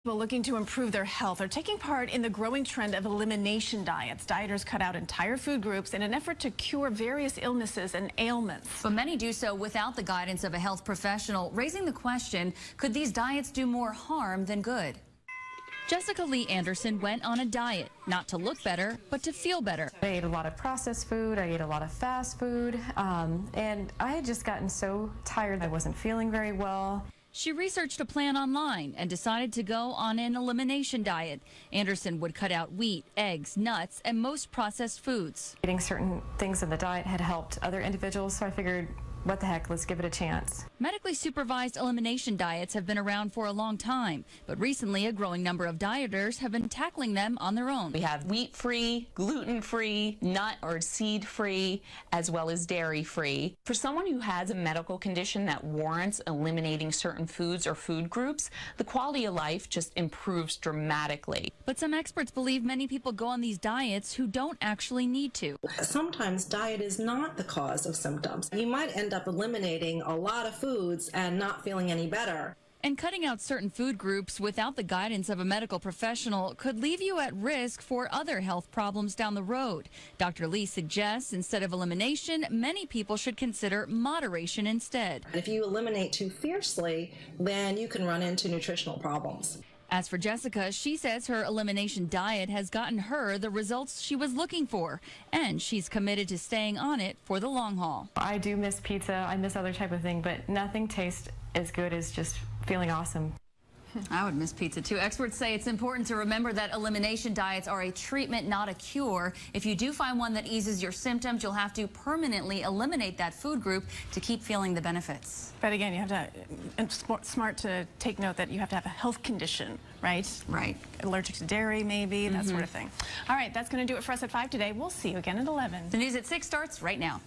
People looking to improve their health are taking part in the growing trend of elimination diets. Dieters cut out entire food groups in an effort to cure various illnesses and ailments. But many do so without the guidance of a health professional, raising the question, could these diets do more harm than good? Jessica Lee Anderson went on a diet, not to look better, but to feel better. I ate a lot of processed food, I ate a lot of fast food, and I had just gotten so tired. I wasn't feeling very well. She researched a plan online and decided to go on an elimination diet. Anderson would cut out wheat, eggs, nuts, and most processed foods. Eating certain things in the diet had helped other individuals, so I figured, what the heck, let's give it a chance. Medically supervised elimination diets have been around for a long time, but recently a growing number of dieters have been tackling them on their own. We have wheat-free, gluten-free, nut or seed-free, as well as dairy-free. For someone who has a medical condition that warrants eliminating certain foods or food groups, the quality of life just improves dramatically. But some experts believe many people go on these diets who don't actually need to. Sometimes diet is not the cause of symptoms. You might end up eliminating a lot of foods and not feeling any better. And cutting out certain food groups without the guidance of a medical professional could leave you at risk for other health problems down the road. Dr. Lee suggests instead of elimination, many people should consider moderation instead. If you eliminate too fiercely, then you can run into nutritional problems. As for Jessica, she says her elimination diet has gotten her the results she was looking for, and she's committed to staying on it for the long haul. I do miss pizza, I miss other type of thing, but nothing tastes as good as just feeling awesome. I would miss pizza too. Experts say it's important to remember that elimination diets are a treatment, not a cure. If you do find one that eases your symptoms, you'll have to permanently eliminate that food group to keep feeling the benefits. But again, you have to, it's smart to take note that you have to have a health condition, right? Right. Allergic to dairy, maybe, that sort of thing. All right, that's going to do it for us at 5 today. We'll see you again at 11. The news at 6 starts right now.